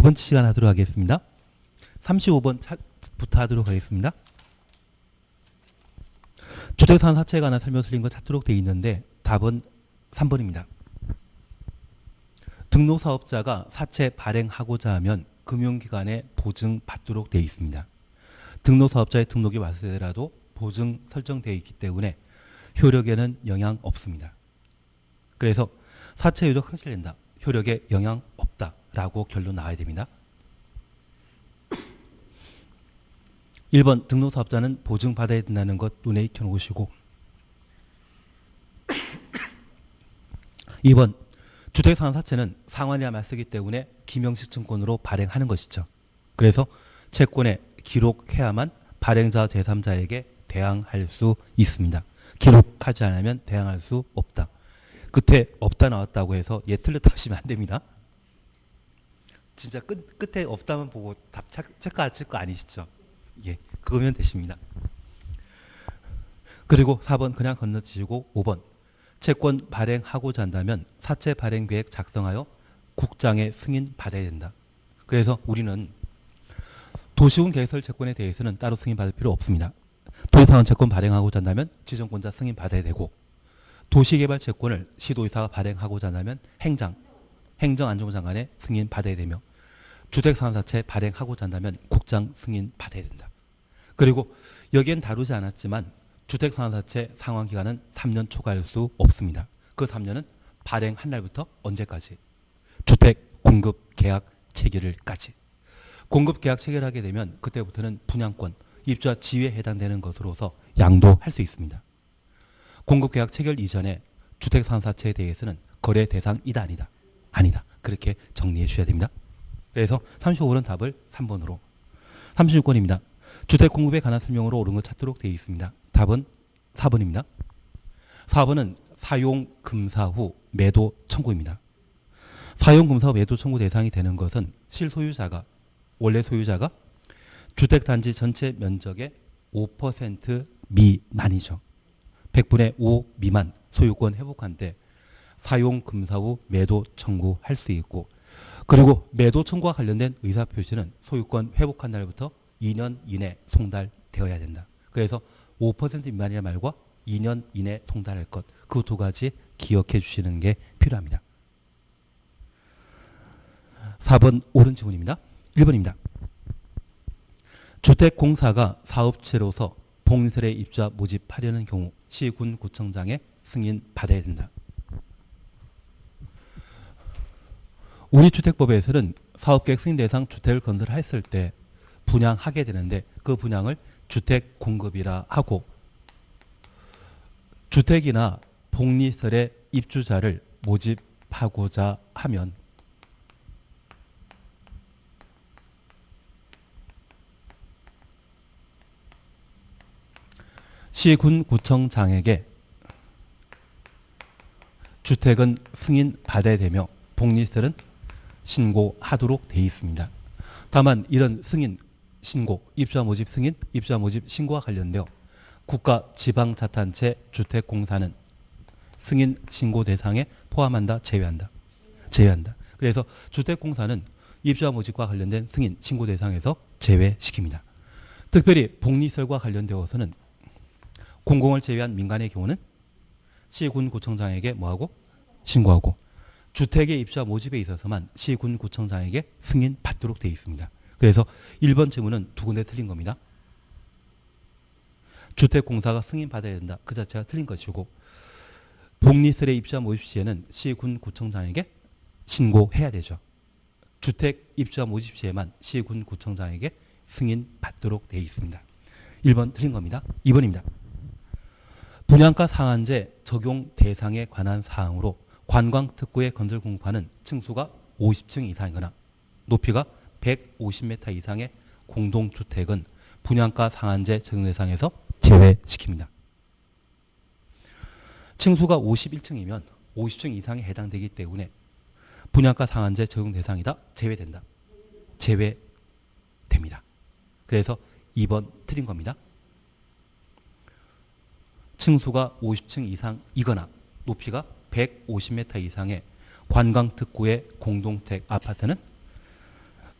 4번 시간 하도록 하겠습니다. 35번부터 하도록 하겠습니다. 주택상환 사채에 관한 설명 틀린 거 찾도록 되어 있는데 답은 3번입니다. 등록사업자가 사채 발행하고자 하면 금융기관에 보증받도록 되어 있습니다. 등록사업자의 등록이 왔으더라도 보증 설정되어 있기 때문에 효력에는 영향 없습니다. 그래서 사채 유력 상실된다. 효력에 영향 없다라고 결론 나와야 됩니다. 1번 등록사업자는 보증받아야 된다는 것 눈에 익혀놓으시고 2번 주택상환 사채는 상환이라 말쓰기 때문에 김영식 증권으로 발행하는 것이죠. 그래서 채권에 기록해야만 발행자 제3자에게 대항할 수 있습니다. 기록하지 않으면 대항할 수 없다. 끝에 없다 나왔다고 해서 얘 틀렸다 하시면 안 됩니다. 진짜 끝에 없다만 보고 답 체크하실 거 아니시죠? 예, 그거면 되십니다. 그리고 4번 그냥 건너치시고 5번 채권 발행하고자 한다면 사채 발행 계획 작성하여 국장의 승인 받아야 된다. 그래서 우리는 도시군 계획설 채권에 대해서는 따로 승인 받을 필요 없습니다. 도시상환 채권 발행하고자 한다면 지정권자 승인 받아야 되고 도시개발 채권을 시도의사가 발행하고자 한다면 행정안전부 장관의 승인 받아야 되며 주택상환사채 발행하고자 한다면 국장 승인 받아야 된다. 그리고 여기엔 다루지 않았지만 주택상환사채 상환기간은 3년 초과할 수 없습니다. 그 3년은 발행한 날부터 언제까지? 주택 공급 계약 체결일까지. 공급 계약 체결하게 되면 그때부터는 분양권, 입주자 지위에 해당되는 것으로서 양도할 수 있습니다. 공급 계약 체결 이전에 주택상환사채에 대해서는 거래 대상이다 아니다? 아니다. 그렇게 정리해 주셔야 됩니다. 그래서 35번은 답을 3번으로. 36번입니다. 주택 공급에 관한 설명으로 옳은 것 찾도록 되어 있습니다. 답은 4번입니다. 4번은 사용금사 후 매도 청구입니다. 사용금사 후 매도 청구 대상이 되는 것은 실소유자가 원래 소유자가 주택단지 전체 면적의 5% 미만이죠. 100분의 5 미만 소유권 회복한 때 사용금사 후 매도 청구할 수 있고 그리고 매도 청구와 관련된 의사표시는 소유권 회복한 날부터 2년 이내 송달되어야 된다. 그래서 5% 미만이라는 말과 2년 이내 송달할 것 그 두 가지 기억해 주시는 게 필요합니다. 4번 옳은 지문입니다. 1번입니다. 주택공사가 사업체로서 복리설에 입주자 모집하려는 경우 시군구청장의 승인 받아야 된다. 우리 주택법에서는 사업계획 승인 대상 주택을 건설했을 때 분양하게 되는데 그 분양을 주택공급이라 하고 주택이나 복리설에 입주자를 모집하고자 하면 시군구청장에게 주택은 승인 받아야 되며 복리설은 신고하도록 되어 있습니다. 다만 이런 승인, 신고, 입주자 모집 승인, 입주자 모집 신고와 관련되어 국가 지방자치단체 주택공사는 승인 신고 대상에 포함한다, 제외한다. 그래서 주택공사는 입주자 모집과 관련된 승인 신고 대상에서 제외시킵니다. 특별히 복리설과 관련되어서는 공공을 제외한 민간의 경우는 시군구청장에게 뭐하고? 신고하고 주택의 입주자 모집에 있어서만 시군구청장에게 승인 받도록 되어 있습니다. 그래서 1번 질문은 두 군데 틀린 겁니다. 주택공사가 승인 받아야 된다. 그 자체가 틀린 것이고 복리설에 입주자 모집 시에는 시군구청장에게 신고해야 되죠. 주택 입주자 모집 시에만 시군구청장에게 승인 받도록 되어 있습니다. 1번 틀린 겁니다. 2번입니다. 분양가 상한제 적용 대상에 관한 사항으로 관광특구의 건설 공급하는 층수가 50층 이상이거나 높이가 150m 이상의 공동주택은 분양가 상한제 적용 대상에서 제외시킵니다. 층수가 51층이면 50층 이상에 해당되기 때문에 분양가 상한제 적용 대상이다. 제외된다. 제외됩니다. 그래서 2번 틀린 겁니다. 층수가 50층 이상이거나 높이가 150m 이상의 관광특구의 공동주택 아파트는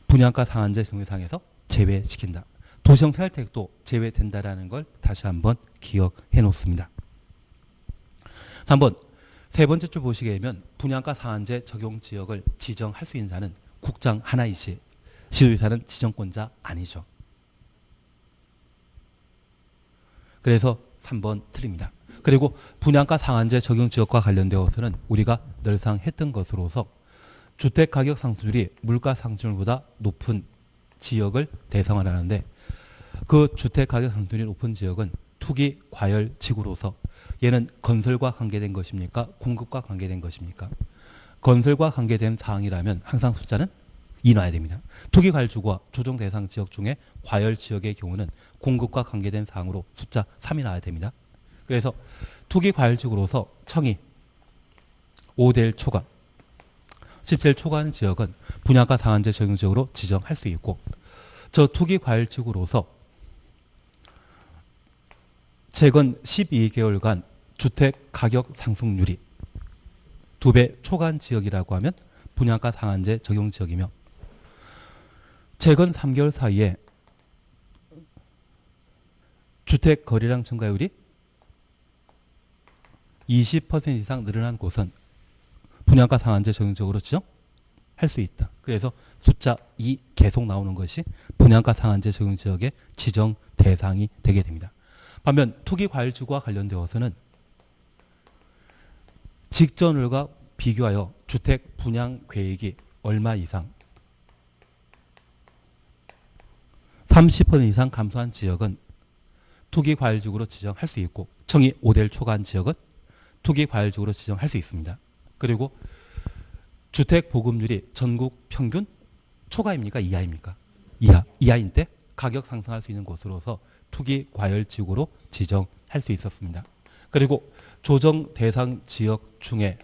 분양가 상한제 정의상에서 제외시킨다. 도시형 생활택도 제외된다라는 걸 다시 한번 기억해 놓습니다. 3번 세 번째 줄 보시게 되면 분양가 상한제 적용 지역을 지정할 수 있는 자는 국장 하나이시 시도지사는 지정권자 아니죠. 그래서 3번 틀립니다. 그리고 분양가 상한제 적용 지역과 관련되어서는 우리가 늘상 했던 것으로서 주택가격 상승률이 물가 상승률보다 높은 지역을 대상으로 하는데 그 주택가격 상승률이 높은 지역은 투기 과열 지구로서 얘는 건설과 관계된 것입니까? 공급과 관계된 것입니까? 건설과 관계된 사항이라면 항상 숫자는 2 놔야 됩니다. 투기 과열 지구와 조정 대상 지역 중에 과열 지역의 경우는 공급과 관계된 사항으로 숫자 3이 나와야 됩니다. 그래서 투기 과열 지구로서 청이 5대1 초과 10대1 초과하는 지역은 분양가 상한제 적용 지역으로 지정할 수 있고 저 투기 과열 지구로서 최근 12개월간 주택 가격 상승률이 2배 초과한 지역이라고 하면 분양가 상한제 적용 지역이며 최근 3개월 사이에 주택 거래량 증가율이 20% 이상 늘어난 곳은 분양가 상한제 적용 지역으로 지정할 수 있다. 그래서 숫자 2 계속 나오는 것이 분양가 상한제 적용 지역의 지정 대상이 되게 됩니다. 반면 투기 과열 지구와 관련되어서는 직전월과 비교하여 주택 분양 계획이 얼마 이상 30% 이상 감소한 지역은 투기 과열 지구로 지정할 수 있고 청이 5대1 초과한 지역은 투기 과열 지구로 지정할 수 있습니다. 그리고 주택 보급률이 전국 평균 초과입니까? 이하입니까? 이하인 때 가격 상승할 수 있는 곳으로서 투기 과열 지구로 지정할 수 있었습니다. 그리고 조정 대상 지역 중에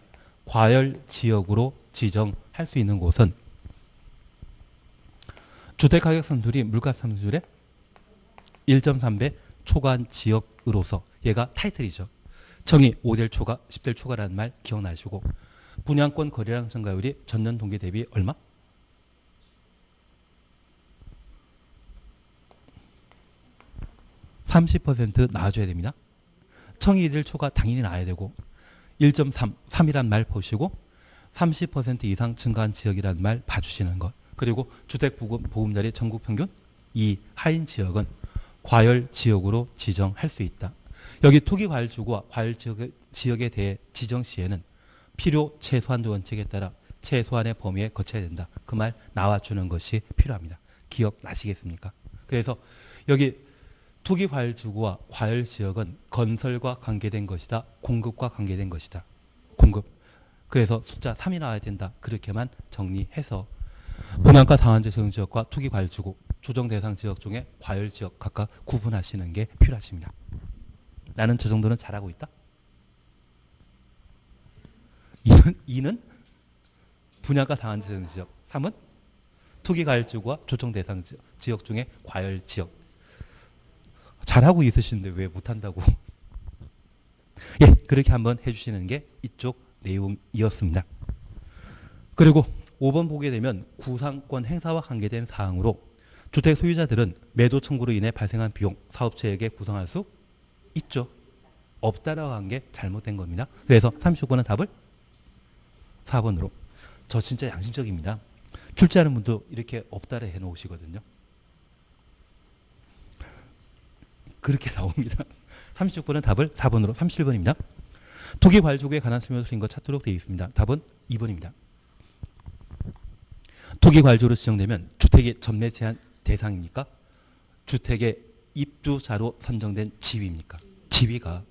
과열 지역으로 지정할 수 있는 곳은 주택 가격 상승률이 물가 상승률의 1.3배 초과한 지역으로서 얘가 타이틀이죠. 청이 5대1 초과, 10대1 초과라는 말 기억나시고 분양권 거래량 증가율이 전년 동기 대비 얼마? 30% 나와줘야 됩니다. 청이 2대1 초과 당연히 나와야 되고 1.3, 3이란 말 보시고 30% 이상 증가한 지역이라는 말 봐주시는 것. 그리고 주택 보급률이 전국 평균 이하인 지역은 과열 지역으로 지정할 수 있다. 여기 투기 과열 지구와 과열 지역에 대해 지정 시에는 필요 최소한도 원칙에 따라 최소한의 범위에 거쳐야 된다. 그 말 나와주는 것이 필요합니다. 기억나시겠습니까? 그래서 여기 투기 과열 지구와 과열 지역은 건설과 관계된 것이다. 공급과 관계된 것이다. 공급. 그래서 숫자 3이 나와야 된다. 그렇게만 정리해서 분양가 상한제 적용 지역과 투기 과열 지구, 조정 대상 지역 중에 과열 지역 각각 구분하시는 게 필요하십니다. 나는 저 정도는 잘하고 있다? 2는 분양가 상한제 적용 지역, 3은 투기 과열 지구와 조정 대상 지역 중에 과열 지역. 잘하고 있으시는데 왜 못한다고. 예, 그렇게 한번 해주시는 게 이쪽 내용이었습니다. 그리고 5번 보게 되면 구상권 행사와 관계된 사항으로 주택 소유자들은 매도 청구로 인해 발생한 비용 사업체에게 구상할 수 있죠. 없다라고 한 게 잘못된 겁니다. 그래서 39번은 답을 4번으로. 저 진짜 양심적입니다. 출제하는 분도 이렇게 없다를 해놓으시거든요. 그렇게 나옵니다. 36번은 답을 4번으로. 37번입니다. 투기 과열 지구에 관한 설명을 드린 것 찾도록 되어 있습니다. 답은 2번입니다. 투기 과열 지구로 지정되면 주택이 전매 제한 대상입니까? 주택의 입주자로 선정된 지위입니까? 지위가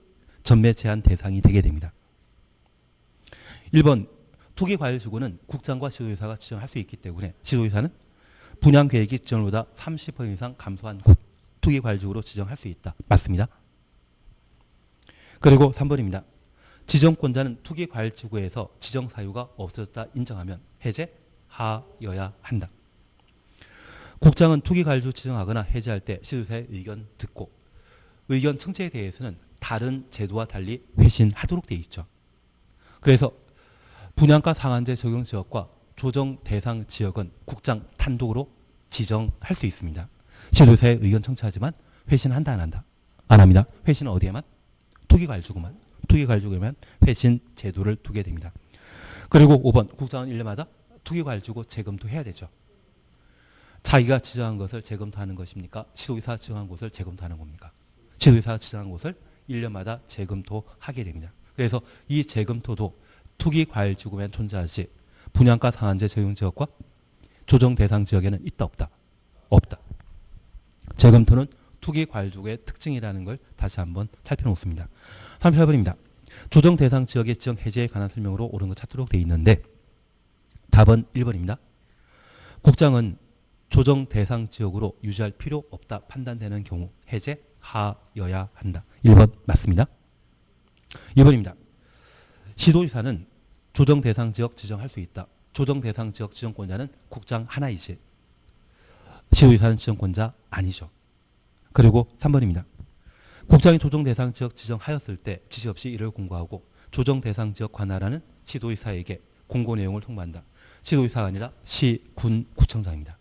전매 제한 대상이 되게 됩니다. 1번 투기 과열 지구는 국장과 시도지사가 지정할 수 있기 때문에 시도지사는 분양 계획이 지정보다 30% 이상 감소한 곳 투기 과열 지구로 지정할 수 있다. 맞습니다. 그리고 3번입니다. 지정권자는 투기 과열 지구에서 지정 사유가 없어졌다 인정하면 해제하여야 한다. 국장은 투기 과열 지구 지정하거나 해제할 때 시도지사의 의견 듣고 의견 청취에 대해서는 다른 제도와 달리 회신하도록 되어 있죠. 그래서 분양가 상한제 적용 지역과 조정 대상 지역은 국장 단독으로 지정할 수 있습니다. 지도사의 의견 청취하지만 회신한다 안 한다? 안 합니다. 회신은 어디에만? 투기과일주구만. 투기과일주구에만 회신 제도를 두게 됩니다. 그리고 5번 국장은 1년마다 투기과일주고 재검토해야 되죠. 자기가 지정한 것을 재검토하는 것입니까? 지도의사가 지정한 곳을 재검토하는 겁니까? 지도의사가 지정한 곳을 1년마다 재검토하게 됩니다. 그래서 이 재검토도 투기과일지구에만 존재하지 분양가 상한제 적용 지역과 조정 대상 지역에는 있다 없다? 없다. 재검토는 투기과일지구의 특징이라는 걸 다시 한번 살펴놓습니다. 38번입니다. 조정 대상 지역의 지정 해제에 관한 설명으로 옳은 것 찾도록 되어 있는데 답은 1번입니다. 국장은 조정 대상 지역으로 유지할 필요 없다 판단되는 경우 해제하여야 한다. 1번 맞습니다. 2번입니다. 시도의사는 조정 대상 지역 지정할 수 있다. 조정 대상 지역 지정권자는 국장 하나이지 시도의사는 지정권자 아니죠. 그리고 3번입니다. 국장이 조정 대상 지역 지정하였을 때 지시 없이 이를 공고하고 조정 대상 지역 관할하는 시도의사에게 공고 내용을 통보한다. 시도의사가 아니라 시, 군, 구청장입니다.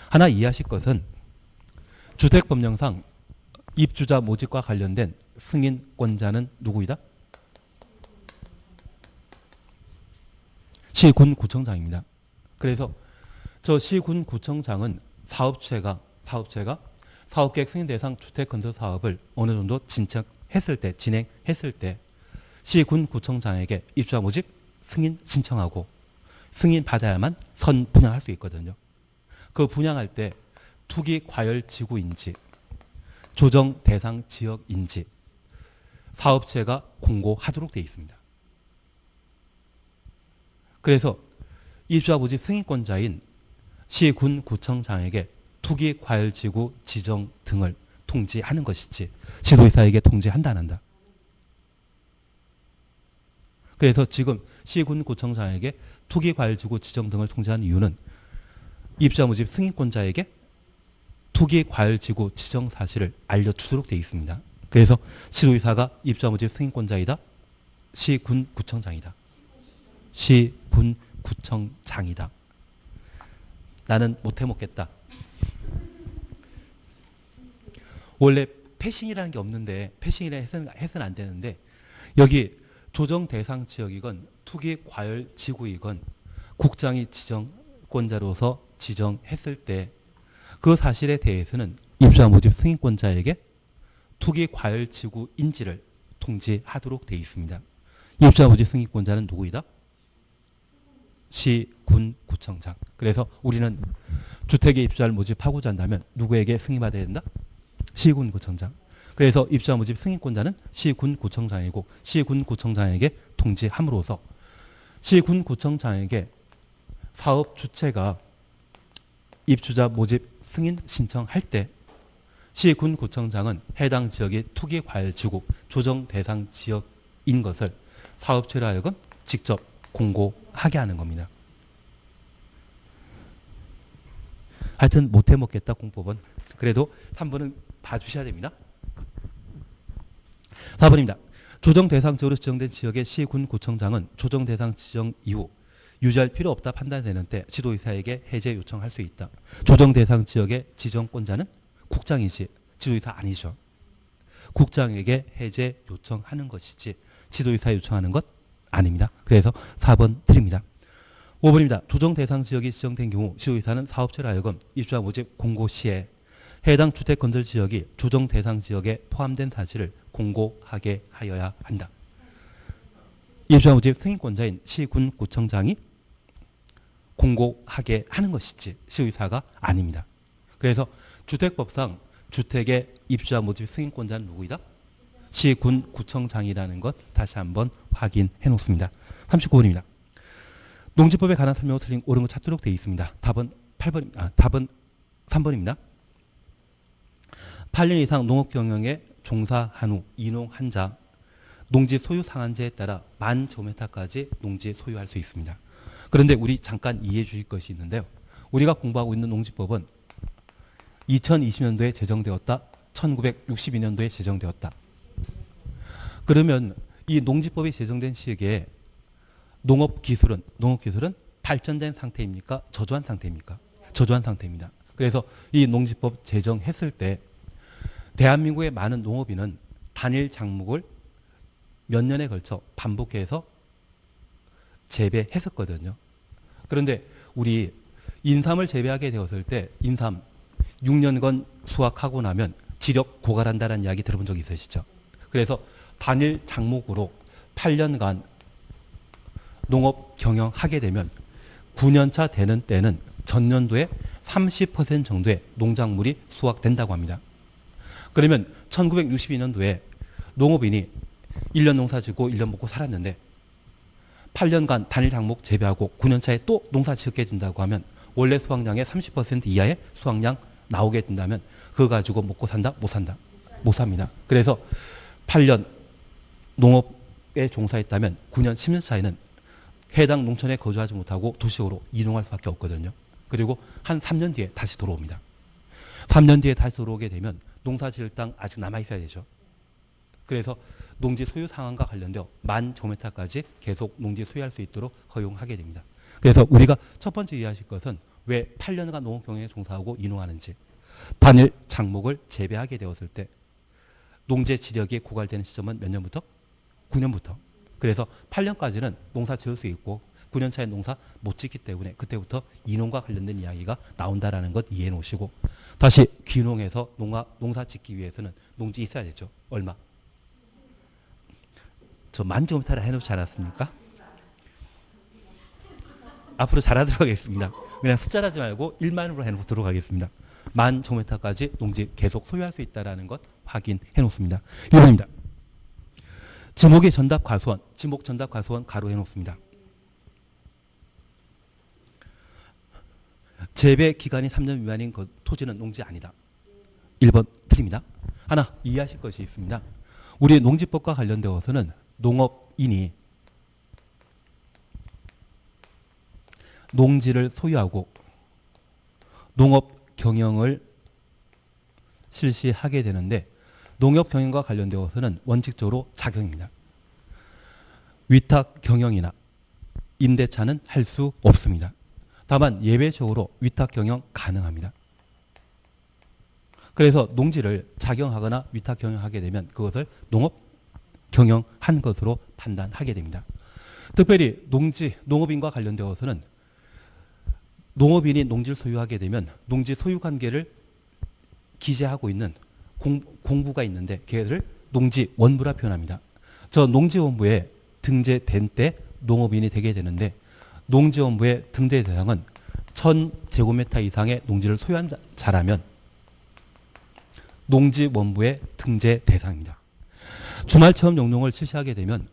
하나 이해하실 것은 주택법령상 입주자 모집과 관련된 승인권자는 누구이다? 시, 군, 구청장입니다. 그래서 저 시, 군, 구청장은 사업체가 사업계획 승인 대상 주택 건설 사업을 어느 정도 진행했을 때 시, 군, 구청장에게 입주자 모집 승인 신청하고 승인 받아야만 선 분양할 수 있거든요. 그 분양할 때 투기 과열 지구인지 조정 대상 지역인지 사업체가 공고하도록 되어 있습니다. 그래서 입주자 모집 승인권자인 시, 군, 구청장에게 투기 과열 지구 지정 등을 통지하는 것이지 시도의사에게 통지한다 안 한다? 그래서 지금 시, 군, 구청장에게 투기 과열 지구 지정 등을 통지하는 이유는 입주자 모집 승인권자에게 투기 과열 지구 지정 사실을 알려주도록 되어 있습니다. 그래서 시도의사가 입주자 모집 승인권자이다. 시, 군, 구청장이다. 시, 군, 구청장이다. 나는 못해 먹겠다. 원래 패싱이라는 게 없는데 패싱이라 해서는 안 되는데 여기 조정 대상 지역이건 투기 과열 지구이건 국장이 지정권자로서 지정했을 때 그 사실에 대해서는 입주자 모집 승인권자에게 투기 과열 지구인지를 통지하도록 되어 있습니다. 입주자 모집 승인권자는 누구이다? 시, 군, 구청장. 그래서 우리는 주택에 입주자를 모집하고자 한다면 누구에게 승인받아야 된다? 시, 군, 구청장. 그래서 입주자 모집 승인권자는 시, 군, 구청장이고 시, 군, 구청장에게 통지함으로써 시, 군, 구청장에게 사업 주체가 입주자 모집 승인 신청할 때 시, 군, 구청장은 해당 지역이 투기 과열 지구 조정 대상 지역인 것을 사업체로 하여금 직접 공고하게 하는 겁니다. 하여튼 못해 먹겠다 공법은. 그래도 3번은 봐주셔야 됩니다. 4번입니다. 조정 대상 지역으로 지정된 지역의 시, 군, 구청장은 조정 대상 지정 이후 유지할 필요 없다 판단되는 때 지도의사에게 해제 요청할 수 있다. 조정 대상 지역의 지정권자는 국장이지 지도의사 아니죠. 국장에게 해제 요청하는 것이지 지도의사 요청하는 것 아닙니다. 그래서 4번 드립니다. 5번입니다. 조정 대상 지역이 지정된 경우 시도의사는 사업체로 하여금 입주자 모집 공고 시에 해당 주택 건설 지역이 조정 대상 지역에 포함된 사실을 공고하게 하여야 한다. 입주자 모집 승인권자인 시, 군, 구청장이 공고하게 하는 것이지 시의사가 아닙니다. 그래서 주택법상 주택의 입주자 모집 승인권자는 누구이다? 시, 군, 구청장이라는 것 다시 한번 확인해 놓습니다. 39번입니다. 농지법에 관한 설명을 틀린 옳은 것 찾도록 되어 있습니다. 답은 3번입니다. 8년 이상 농업 경영에 종사한 후 이농한 자 농지 소유 상한제에 따라 1000제곱미터까지 농지 소유할 수 있습니다. 그런데 우리 잠깐 이해해 주실 것이 있는데요. 우리가 공부하고 있는 농지법은 2020년도에 제정되었다. 1962년도에 제정되었다. 그러면 이 농지법이 제정된 시기에 농업기술은 발전된 상태입니까? 저조한 상태입니까? 저조한 상태입니다. 그래서 이 농지법 제정했을 때 대한민국의 많은 농업인은 단일 작물을 몇 년에 걸쳐 반복해서 재배했었거든요. 그런데 우리 인삼을 재배하게 되었을 때 인삼 6년간 수확하고 나면 지력 고갈한다는 이야기 들어본 적 있으시죠? 그래서 단일 작목으로 8년간 농업 경영하게 되면 9년차 되는 때는 전년도에 30% 정도의 농작물이 수확된다고 합니다. 그러면 1962년도에 농업인이 1년 농사 짓고 1년 먹고 살았는데 8년간 단일 작목 재배하고 9년차에 또 농사 짓게 된다고 하면 원래 수확량의 30% 이하의 수확량 나오게 된다면 그거 가지고 먹고 산다? 못 산다? 못 삽니다. 그래서 8년 농업에 종사했다면 9년, 10년 차에는 해당 농촌에 거주하지 못하고 도시로 이동할 수밖에 없거든요. 그리고 한 3년 뒤에 다시 돌아옵니다. 3년 뒤에 다시 돌아오게 되면 농사 지을 땅 아직 남아 있어야 되죠. 그래서 농지 소유 상황과 관련되어 10,000제곱미터까지 계속 농지 소유할 수 있도록 허용하게 됩니다. 그래서 우리가 첫 번째 이해하실 것은 왜 8년간 농업 경영에 종사하고 이농하는지, 단일 작목을 재배하게 되었을 때 농재 지력이 고갈되는 시점은 몇 년부터? 9년부터. 그래서 8년까지는 농사 지을 수 있고 9년 차에 농사 못 짓기 때문에 그때부터 이농과 관련된 이야기가 나온다라는 것 이해해 놓으시고, 다시 귀농해서 농사 짓기 위해서는 농지 있어야 되죠. 얼마? 저 10,000제곱미터 해놓지 않았습니까? 앞으로 잘하도록 하겠습니다. 그냥 숫자라지 말고 1만으로 해놓도록 하겠습니다. 10,000제곱미터까지 농지 계속 소유할 수 있다는 것 확인해 놓습니다. 1번입니다. 지목의 전답 과수원, 지목 전답 과수원 가로해 놓습니다. 재배 기간이 3년 미만인 토지는 농지 아니다. 1번 틀립니다. 하나 이해하실 것이 있습니다. 우리 농지법과 관련되어서는 농업인이 농지를 소유하고 농업 경영을 실시하게 되는데 농업 경영과 관련되어서는 원칙적으로 자경입니다. 위탁 경영이나 임대차는 할 수 없습니다. 다만 예외적으로 위탁 경영 가능합니다. 그래서 농지를 자경하거나 위탁 경영하게 되면 그것을 농업 경영한 것으로 판단하게 됩니다. 특별히 농업인과 관련되어서는 농업인이 농지를 소유하게 되면 농지 소유 관계를 기재하고 있는 공부가 있는데 걔를 농지원부라 표현합니다. 저 농지원부에 등재된 때 농업인이 되게 되는데 농지원부의 등재 대상은 1,000제곱미터 이상의 농지를 소유한 자라면 농지원부의 등재 대상입니다. 주말체험 용농을 실시하게 되면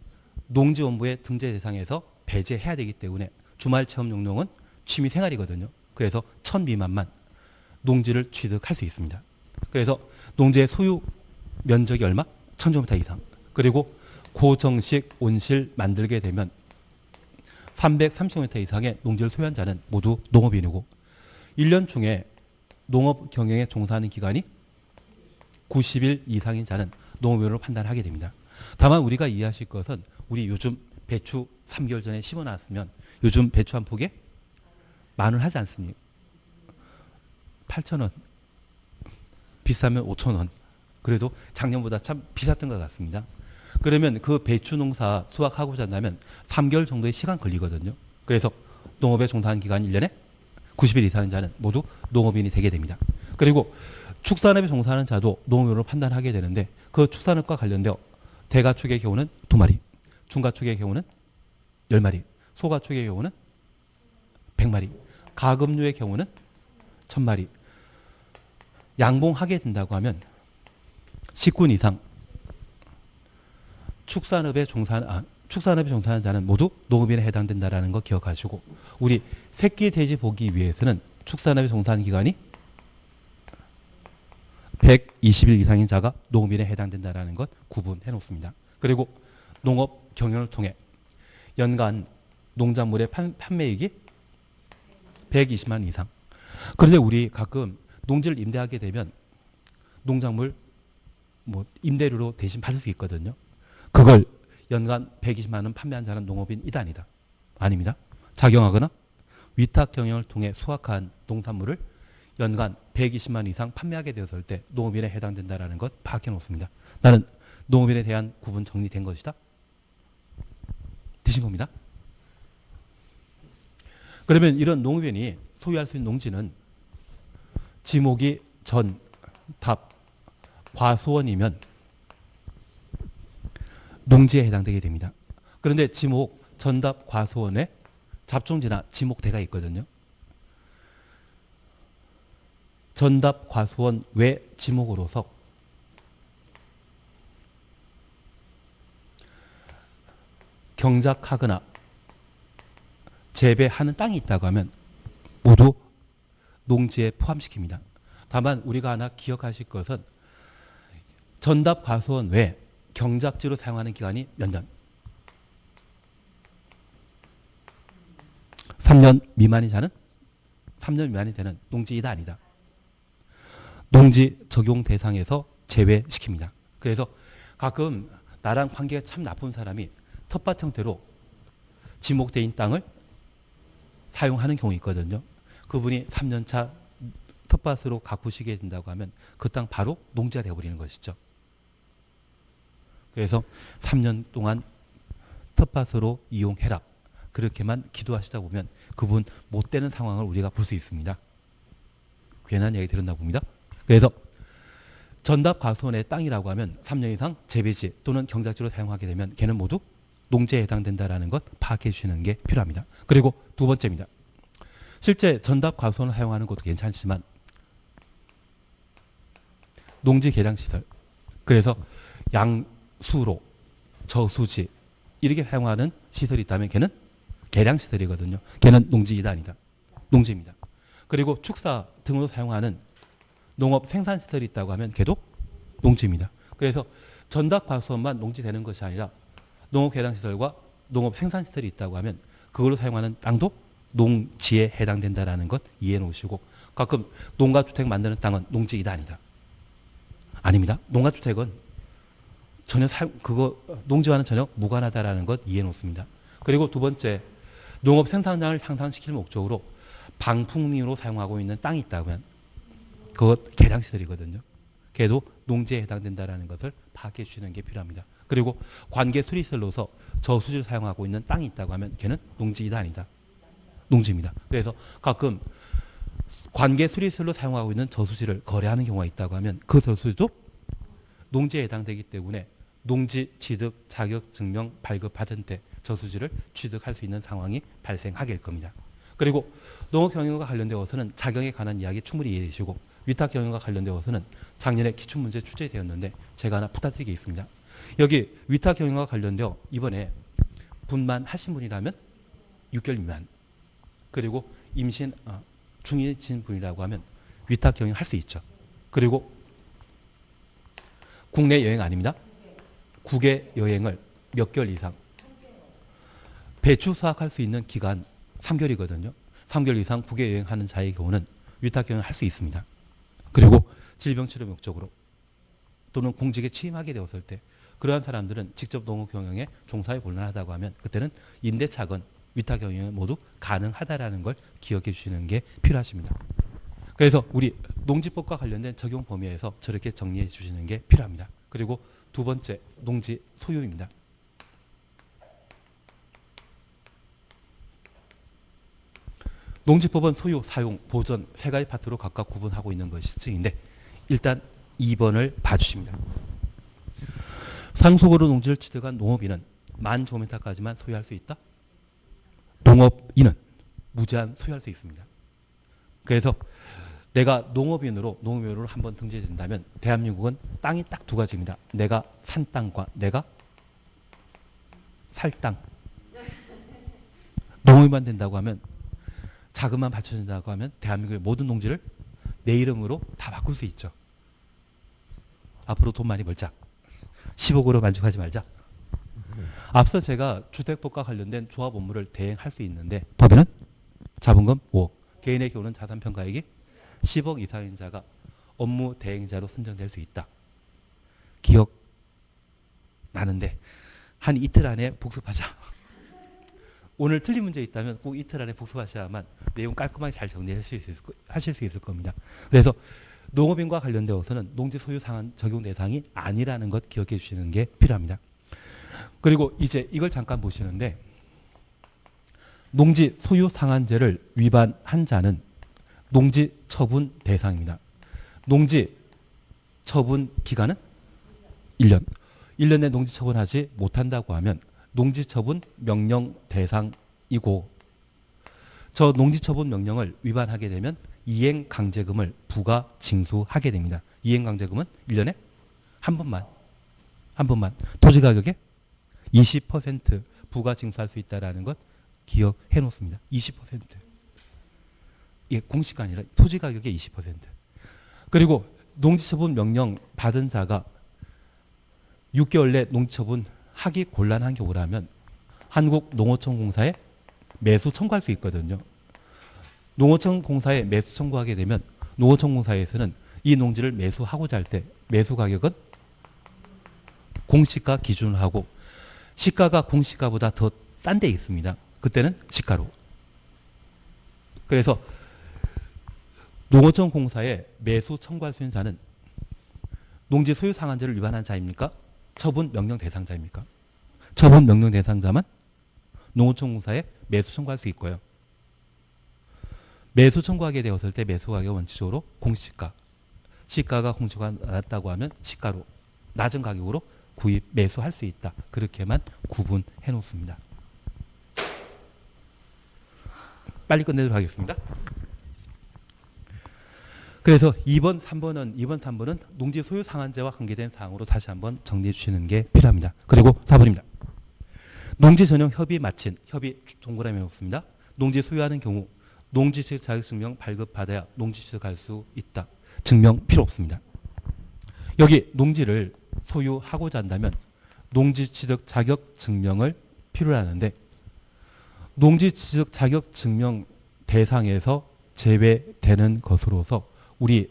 농지원부의 등재 대상에서 배제해야 되기 때문에 주말체험 용농은 취미생활이거든요. 그래서 1,000 미만만 농지를 취득할 수 있습니다. 그래서 농지의 소유 면적이 얼마? 1,000제곱미터 이상. 그리고 고정식 온실 만들게 되면 330제곱미터 이상의 농지를 소유한 자는 모두 농업인이고 1년 중에 농업 경영에 종사하는 기간이 90일 이상인 자는 농업인으로 판단하게 됩니다. 다만 우리가 이해하실 것은 우리 요즘 배추 3개월 전에 심어놨으면 요즘 배추 한 폭에 10,000원 하지 않습니까? 8,000원. 비싸면 5,000원. 그래도 작년보다 참 비쌌던 것 같습니다. 그러면 그 배추 농사 수확하고자 한다면 3개월 정도의 시간 걸리거든요. 그래서 농업에 종사하는 기간이 1년에 90일 이상인 자는 모두 농업인이 되게 됩니다. 그리고 축산업에 종사하는 자도 농업인으로 판단하게 되는데 그 축산업과 관련되어 대가축의 경우는 2마리, 중가축의 경우는 10마리, 소가축의 경우는 100마리, 가금류의 경우는 1,000마리. 양봉하게 된다고 하면 10군 이상 축산업에 종사하는 자는 모두 농업인에 해당된다는 거 기억하시고, 우리 새끼 돼지 보기 위해서는 축산업에 종사하는 기간이 120일 이상인 자가 농업인에 해당된다는 것 구분해 놓습니다. 그리고 농업 경영을 통해 연간 농작물의 판매액이 120만 원 이상. 그런데 우리 가끔 농지를 임대하게 되면 농작물 임대료로 대신 받을 수 있거든요. 그걸 연간 120만 원 판매한 자는 농업인이다 아니다? 아닙니다. 작용하거나 위탁 경영을 통해 수확한 농산물을 연간 120만 이상 판매하게 되었을 때 농업인에 해당된다라는 것 파악해 놓습니다. 나는 농업인에 대한 구분 정리된 것이다. 되신 겁니다. 그러면 이런 농업인이 소유할 수 있는 농지는 지목이 전, 답, 과수원이면 농지에 해당되게 됩니다. 그런데 지목, 전답, 과수원에 잡종지나 지목대가 있거든요. 전답, 과수원 외 지목으로서 경작하거나 재배하는 땅이 있다고 하면 모두 농지에 포함시킵니다. 다만 우리가 하나 기억하실 것은 전답, 과수원 외 경작지로 사용하는 기간이 몇 년? 3년 미만이 자는? 3년 미만이 되는 농지이다 아니다. 농지 적용 대상에서 제외시킵니다. 그래서 가끔 나랑 관계가 참 나쁜 사람이 텃밭 형태로 지목된 땅을 사용하는 경우 있거든요. 그분이 3년차 텃밭으로 가꾸시게 된다고 하면 그 땅 바로 농지가 되어버리는 것이죠. 그래서 3년 동안 텃밭으로 이용해라. 그렇게만 기도하시다 보면 그분 못 되는 상황을 우리가 볼 수 있습니다. 괜한 얘기 들었나 봅니다. 그래서 전답 과수원의 땅이라고 하면 3년 이상 재배지 또는 경작지로 사용하게 되면 걔는 모두 농지에 해당된다라는 것 파악해 주시는 게 필요합니다. 그리고 두 번째입니다. 실제 전답 과수원을 사용하는 것도 괜찮지만 농지 개량시설, 그래서 양수로, 저수지 이렇게 사용하는 시설이 있다면 걔는 개량시설이거든요. 걔는 농지이다 아니다. 농지입니다. 그리고 축사 등으로 사용하는 농업 생산시설이 있다고 하면 걔도 농지입니다. 그래서 전답 과수원만 농지되는 것이 아니라 농업 개량시설과 농업 생산시설이 있다고 하면 그걸로 사용하는 땅도 농지에 해당된다라는 것 이해해 놓으시고, 가끔 농가주택 만드는 땅은 농지이다 아니다. 아닙니다. 농가주택은 전혀 농지와는 전혀 무관하다라는 것 이해해 놓습니다. 그리고 두 번째, 농업 생산량을 향상시킬 목적으로 방풍림으로 사용하고 있는 땅이 있다면 그것 개량시설이거든요. 걔도 농지에 해당된다라는 것을 파악해 주시는 게 필요합니다. 그리고 관계 수리시설로서 저수지를 사용하고 있는 땅이 있다고 하면 걔는 농지이다 아니다. 농지입니다. 그래서 가끔 관계 수리시설로 사용하고 있는 저수지를 거래하는 경우가 있다고 하면 그 저수지도 농지에 해당되기 때문에 농지 취득 자격 증명 발급받은 때 저수지를 취득할 수 있는 상황이 발생하게 될 겁니다. 그리고 농업 경영과 관련되어서는 자경에 관한 이야기 충분히 이해해 주시고, 위탁 경영과 관련되어서는 작년에 기출문제 출제되었는데 제가 하나 부탁드릴 게 있습니다. 여기 위탁 경영과 관련되어 이번에 분만하신 분이라면 6개월 미만, 그리고 임신 중이신 분이라고 하면 위탁 경영 할 수 있죠. 그리고 국내 여행 아닙니다. 국외 여행을 몇 개월 이상 배추 수확할 수 있는 기간 3개월이거든요. 3개월 이상 국외 여행하는 자의 경우는 위탁 경영을 할 수 있습니다. 그리고 질병치료 목적으로 또는 공직에 취임하게 되었을 때 그러한 사람들은 직접 농업 경영에 종사에 곤란하다고 하면 그때는 임대차건 위탁 경영이 모두 가능하다라는 걸 기억해 주시는 게 필요하십니다. 그래서 우리 농지법과 관련된 적용 범위에서 저렇게 정리해 주시는 게 필요합니다. 그리고 두 번째, 농지 소유입니다. 농지법은 소유, 사용, 보전 세 가지 파트로 각각 구분하고 있는 것이 특징인데, 일단 2번을 봐주십니다. 상속으로 농지를 취득한 농업인은 10,000제곱미터까지만 소유할 수 있다. 농업인은 무제한 소유할 수 있습니다. 그래서 내가 농업인으로 한번 등재된다면 대한민국은 땅이 딱 두 가지입니다. 내가 산 땅과 내가 살 땅. 농업인만 된다고 하면, 자금만 받쳐준다고 하면 대한민국의 모든 농지를 내 이름으로 다 바꿀 수 있죠. 앞으로 돈 많이 벌자. 10억으로 만족하지 말자. 앞서 제가 주택법과 관련된 조합 업무를 대행할 수 있는데 법에는 자본금 5억, 개인의 경우는 자산평가액이 10억 이상인 자가 업무 대행자로 선정될 수 있다. 기억 나는데 한 이틀 안에 복습하자. 오늘 틀린 문제 있다면 꼭 이틀 안에 복습하셔야만 내용 깔끔하게 잘 하실 수 있을 겁니다. 그래서 농업인과 관련되어서는 농지 소유 상한 적용 대상이 아니라는 것 기억해 주시는 게 필요합니다. 그리고 이제 이걸 잠깐 보시는데 농지 소유 상한제를 위반한 자는 농지 처분 대상입니다. 농지 처분 기간은 1년. 1년 내 농지 처분하지 못한다고 하면 농지 처분 명령 대상이고 저 농지 처분 명령을 위반하게 되면 이행 강제금을 부과 징수하게 됩니다. 이행 강제금은 1년에 한 번만 토지 가격의 20% 부과 징수할 수 있다라는 것 기억해 놓습니다. 20%. 이게 공시가 아니라 토지 가격의 20%. 그리고 농지처분 명령 받은 자가 6개월 내 농지처분 하기 곤란한 경우라면 한국농어촌공사에 매수 청구할 수 있거든요. 농어촌공사에 매수 청구하게 되면 농어촌공사에서는 이 농지를 매수하고자 할 때 매수 가격은 공시가 기준으로 하고 시가가 공시가보다 더 싼 데 있습니다. 그때는 시가로. 그래서 농어촌공사에 매수 청구할 수 있는 자는 농지 소유 상한제를 위반한 자입니까? 처분 명령 대상자입니까? 처분 명령 대상자만 농어촌공사에 매수 청구할 수 있고요. 매수 청구하게 되었을 때 매수 가격 원칙적으로 공시가, 시가가 공시가 낮다고 하면 시가로 낮은 가격으로 구입 매수할 수 있다. 그렇게만 구분해 놓습니다. 빨리 끝내도록 하겠습니다. 그래서 2번, 3번은 농지 소유 상한제와 관계된 사항으로 다시 한번 정리해 주시는 게 필요합니다. 그리고 4번입니다. 농지 전용 협의 마친, 협의 동그라미 놓습니다. 농지 소유하는 경우 농지 취득 자격 증명 발급받아야 농지 취득할 수 있다. 증명 필요 없습니다. 여기 농지를 소유하고자 한다면 농지 취득 자격 증명을 필요로 하는데 농지 취득 자격 증명 대상에서 제외되는 것으로서 우리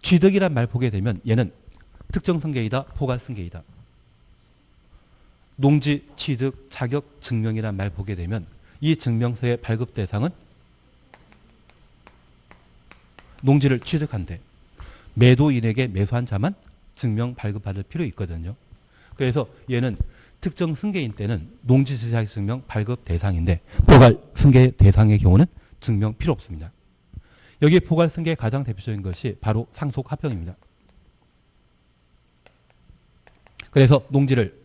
취득이란 말 보게 되면 얘는 특정 승계이다, 포괄 승계이다. 농지 취득 자격 증명이란 말 보게 되면 이 증명서의 발급 대상은 농지를 취득한데 매도인에게 매수한 자만 증명 발급받을 필요 있거든요. 그래서 얘는 특정 승계인 때는 농지 취득 자격 증명 발급 대상인데 포괄 승계 대상의 경우는 증명 필요 없습니다. 여기 포괄 승계의 가장 대표적인 것이 바로 상속 합병입니다. 그래서 농지를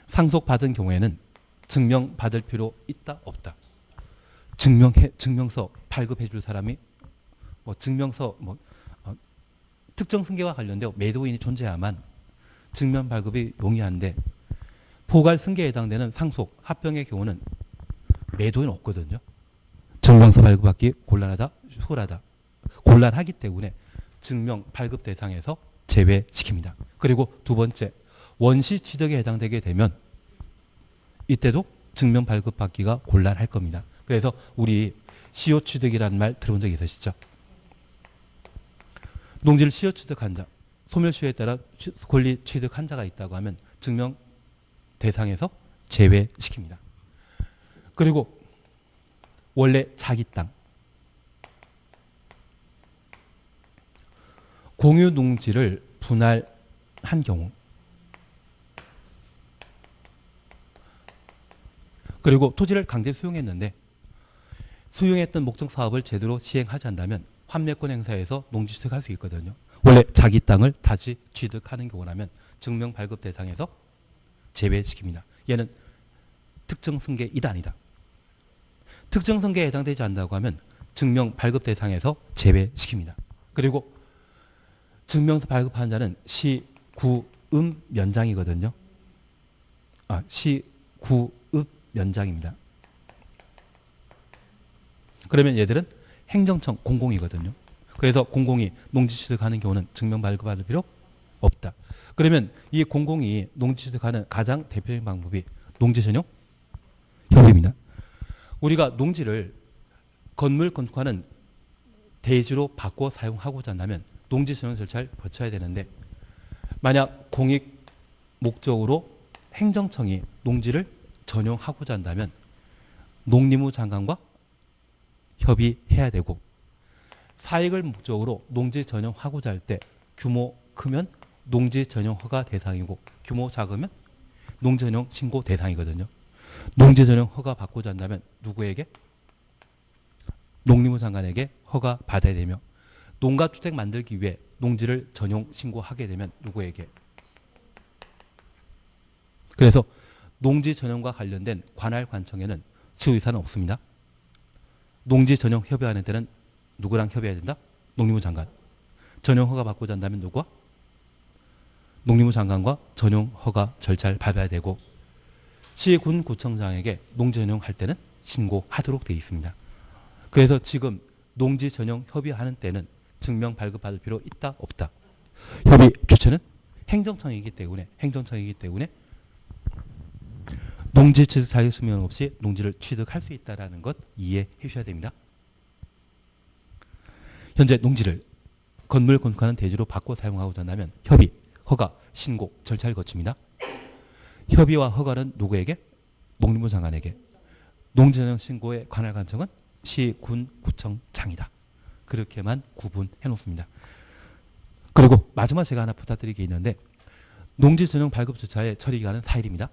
상속받은 경우에는 증명받을 필요 있다 없다. 증명서 발급해 줄 사람이 증명서 특정 승계와 관련되어 매도인이 존재해야만 증명 발급이 용이한데 포괄 승계에 해당되는 상속 합병의 경우는 매도인 없거든요. 증명서 발급받기 곤란하다, 수월하다. 곤란하기 때문에 증명 발급 대상에서 제외시킵니다. 그리고 두 번째, 원시 취득에 해당되게 되면 이때도 증명 발급받기가 곤란할 겁니다. 그래서 우리 시효 취득이라는 말 들어본 적 있으시죠? 농지를 시효 취득한 자, 소멸시효에 따라 권리 취득한 자가 있다고 하면 증명 대상에서 제외시킵니다. 그리고 원래 자기 땅, 공유 농지를 분할한 경우 그리고 토지를 강제 수용했는데 수용했던 목적 사업을 제대로 시행하지 않는다면 환매권 행사에서 농지 취득할 수 있거든요. 원래 자기 땅을 다시 취득하는 경우라면 증명 발급 대상에서 제외시킵니다. 얘는 특정 승계 이단이다. 특정 승계에 해당되지 않는다고 하면 증명 발급 대상에서 제외시킵니다. 그리고 증명서 발급하는 자는 시구읍 면장이거든요. 시구읍 면장입니다. 그러면 얘들은 행정청 공공이거든요. 그래서 공공이 농지 취득하는 경우는 증명 발급받을 필요 없다. 그러면 이 공공이 농지 취득하는 가장 대표적인 방법이 농지 전용 협의입니다. 우리가 농지를 건물 건축하는 대지로 바꿔 사용하고자 한다면 농지 전용 절차를 거쳐야 되는데 만약 공익 목적으로 행정청이 농지를 전용하고자 한다면 농림부 장관과 협의해야 되고, 사익을 목적으로 농지 전용하고자 할 때 규모 크면 농지 전용 허가 대상이고 규모 작으면 농지 전용 신고 대상이거든요. 농지 전용 허가 받고자 한다면 누구에게? 농림부 장관에게 허가 받아야 되며, 농가주택 만들기 위해 농지를 전용 신고하게 되면 누구에게? 그래서 농지 전용과 관련된 관할 관청에는 시의사는 없습니다. 농지 전용 협의하는 데는 누구랑 협의해야 된다? 농림부 장관. 전용 허가 받고자 한다면 누구와? 농림부 장관과 전용 허가 절차를 밟아야 되고, 시, 군, 구청장에게 농지 전용할 때는 신고하도록 되어 있습니다. 그래서 지금 농지 전용 협의하는 때는 증명 발급받을 필요 있다 없다? 협의 주체는 행정청이기 때문에 농지 취득 자격 수명 없이 농지를 취득할 수 있다는 것 이해해 주셔야 됩니다. 현재 농지를 건물 건축하는 대지로 바꿔 사용하고자 한다면 협의, 허가, 신고 절차를 거칩니다. 협의와 허가는 누구에게? 농림부 장관에게. 농지 전용 신고의 관할 관청은 시, 군, 구청장이다. 그렇게만 구분해 놓습니다. 그리고 마지막 제가 하나 부탁드릴 게 있는데, 농지 전용 발급 절차의 처리 기간은 4일입니다.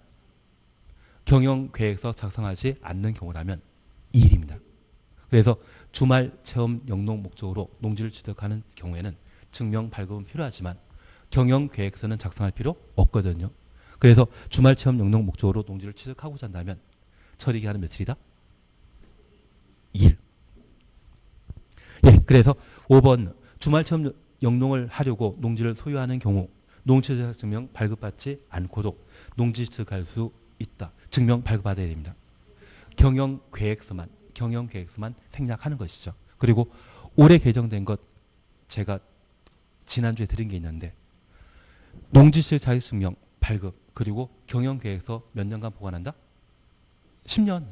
경영계획서 작성하지 않는 경우라면 2일입니다. 그래서 주말 체험 영농 목적으로 농지를 취득하는 경우에는 증명 발급은 필요하지만 경영계획서는 작성할 필요 없거든요. 그래서 주말 체험 영농 목적으로 농지를 취득하고자 한다면 처리 기간은 며칠이다? 2일. 예, 그래서 5번 주말 체험 영농을 하려고 농지를 소유하는 경우 농지취득 증명 발급받지 않고도 농지 취득할 수 있다. 증명 발급받아야 됩니다. 경영계획서만 생략하는 것이죠. 그리고 올해 개정된 것 제가 지난주에 드린 게 있는데, 농지취득 자격증명 발급 그리고 경영계획서 몇 년간 보관한다? 10년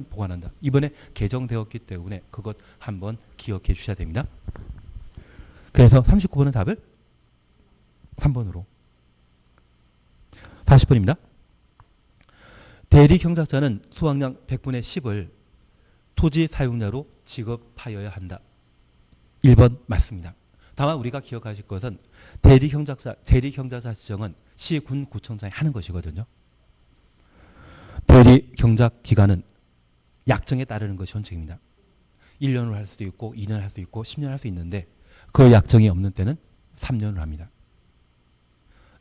보관한다. 이번에 개정되었기 때문에 그것 한번 기억해 주셔야 됩니다. 그래서 39번은 답을 3번으로. 40번입니다. 대리경작자는 수확량 100분의 10을 토지 사용자로 지급하여야 한다. 1번 맞습니다. 다만 우리가 기억하실 것은 대리경작자 지정은 시, 군, 구청장이 하는 것이거든요. 대리경작 기간은 약정에 따르는 것이 원칙입니다. 1년으로 할 수도 있고 2년 할 수 있고 10년 할 수 있는데 그 약정이 없는 때는 3년을 합니다.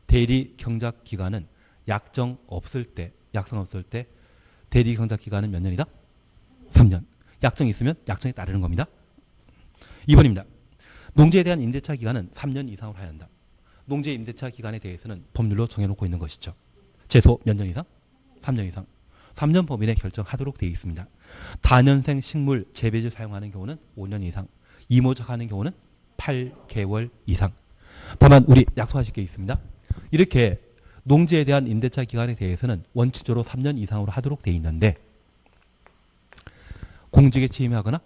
대리경작 기간은 약정 없을 때 대리경작 기간은 몇 년이다? 3년. 약정이 있으면 약정에 따르는 겁니다. 2번입니다. 농지에 대한 임대차 기간은 3년 이상으로 해야 한다. 농지의 임대차 기간에 대해서는 법률로 정해놓고 있는 것이죠. 최소 몇 년 이상? 3년 이상. 3년 범위 내 결정하도록 되어 있습니다. 다년생 식물 재배지 사용하는 경우는 5년 이상, 이모작하는 경우는 8개월 이상. 다만 우리 약속하실 게 있습니다. 이렇게 농지에 대한 임대차 기간에 대해서는 원칙적으로 3년 이상으로 하도록 되어 있는데, 공직에 취임하거나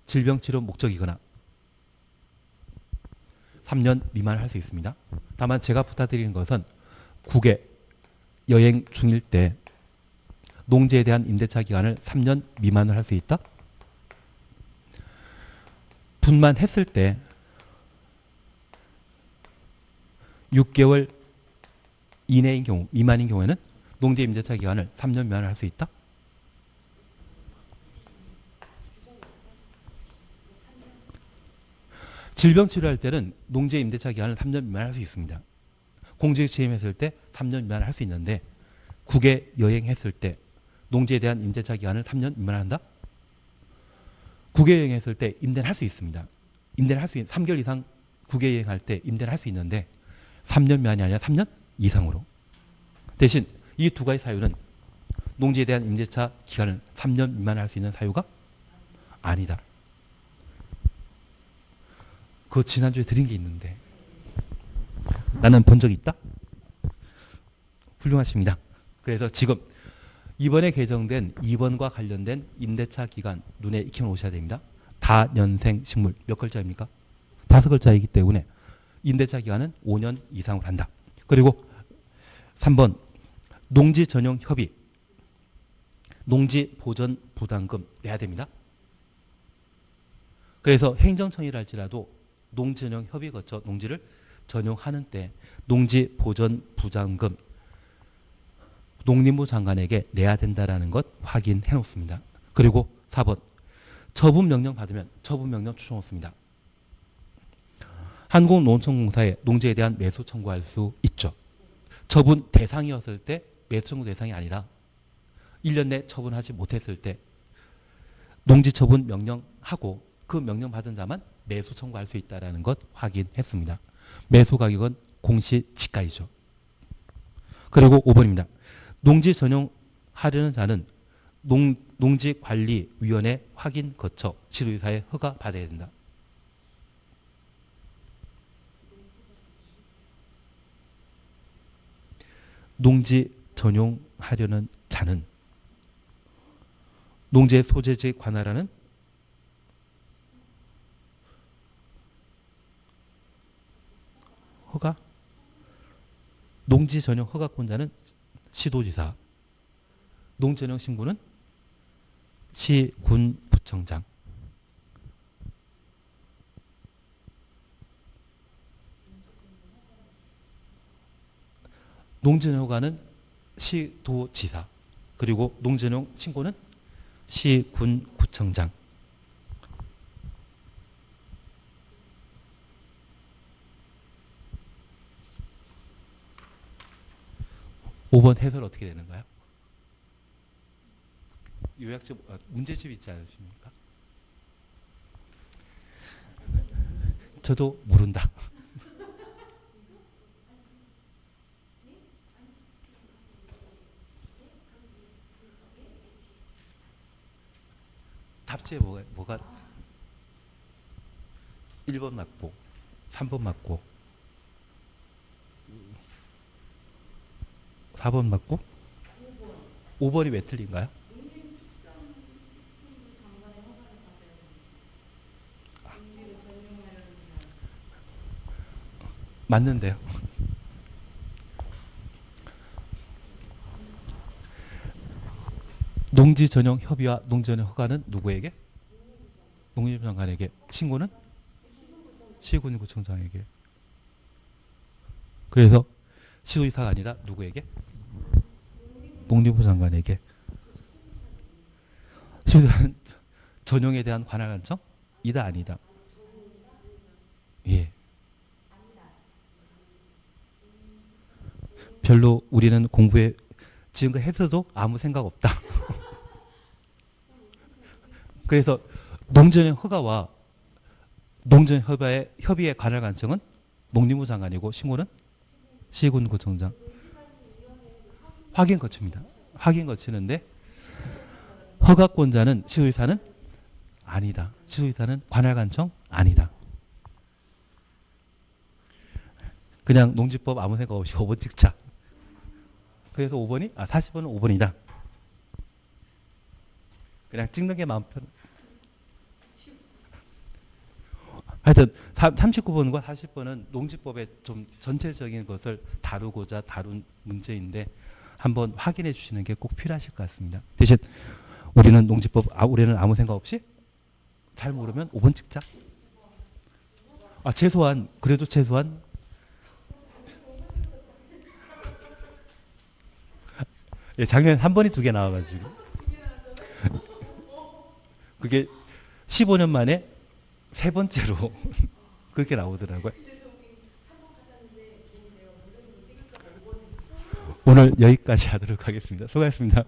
질병치료 목적이거나 3년 미만을 할 수 있습니다. 다만 제가 부탁드리는 것은 국외 여행 중일 때 농지에 대한 임대차 기간을 3년 미만을 할 수 있다? 분만했을 때 6개월 이내인 경우, 미만인 경우에는 농지 임대차 기간을 3년 미만을 할 수 있다? 질병 치료할 때는 농지 임대차 기간을 3년 미만 할 수 있습니다. 공직에 취임했을 때 3년 미만 할 수 있는데, 국외 여행했을 때 농지에 대한 임대차 기간을 3년 미만 한다? 국외 여행했을 때 임대는 할 수 있습니다. 임대는 할 수 3개월 이상 국외 여행할 때 임대는 할 수 있는데 3년 미만이 아니라 3년 이상으로. 대신 이 두 가지 사유는 농지에 대한 임대차 기간을 3년 미만 할 수 있는 사유가 아니다. 그 지난주에 드린 게 있는데 나는 본 적이 있다? 훌륭하십니다. 그래서 지금 이번에 개정된 2번과 관련된 임대차 기간 눈에 익혀 놓으셔야 됩니다. 다년생 식물 몇 글자입니까? 5글자이기 때문에 임대차 기간은 5년 이상으로 한다. 그리고 3번 농지 전용 협의. 농지 보전 부담금 내야 됩니다. 그래서 행정청이라 할지라도 농지전용 협의 거쳐 농지를 전용하는 때 농지 보전 부담금 농림부 장관에게 내야 된다라는 것 확인해 놓습니다. 그리고 4번 처분 명령 받으면 처분 명령 추정했습니다. 한국농촌공사에 농지에 대한 매수 청구할 수 있죠. 처분 대상이었을 때 매수 청구 대상이 아니라 1년 내 처분하지 못했을 때 농지 처분 명령하고 그 명령 받은 자만 매수 청구할 수 있다는 것 확인했습니다. 매수 가격은 공시지가이죠. 그리고 5번입니다. 농지 전용하려는 자는 농지관리위원회 확인 거쳐 시도지사의 허가 받아야 된다. 농지 전용하려는 자는 농지의 소재지에 관할하는 허가? 농지 전용 허가권자는 시도지사, 농지 전용 신고는 시군구청장. 농지 전용 허가는 시도지사, 그리고 농지 전용 신고는 시군구청장. (5번) 해설 어떻게 되는가요? 요약집 문제집 있지 않으십니까? 저도 모른다. 답지에 뭐가 1번 맞고 3번 맞고 4번 맞고 5번이 왜 틀린가요? 맞는데요. 농지 전용 협의와 농지 전용 허가는 누구에게? 농림부 장관에게. 신고는? 시군구청장에게. 그래서 시도지사가 아니라 누구에게? 농림부 장관에게. 시도지사는 전용에 대한 관할 관청? 이다 아니다? 예. 별로 우리는 공부에 지금까지 했어도 아무 생각 없다. 그래서 농지전용 허가와 농지전용 협의의 관할 관청은 농림부 장관이고 신고는 시군구청장. 확인 거칩니다. 확인 거치는데 허가권자는 시도지사는 아니다. 시도지사는 관할 관청 아니다. 그냥 농지법 아무 생각 없이 5번 찍자. 그래서 5번이 40번은 5번이다. 그냥 찍는 게 마음 편. 하여튼 39번과 40번은 농지법의 좀 전체적인 것을 다루고자 다룬 문제인데 한번 확인해 주시는 게 꼭 필요하실 것 같습니다. 대신 우리는 농지법 올해는 아무 생각 없이 잘 모르면 5번 찍자. 최소한 그래도 최소한 예, 작년에 한 번이 2개 나와가지고 그게 15년 만에 3번째로 그렇게 나오더라고요. 오늘 여기까지 하도록 하겠습니다. 수고하셨습니다.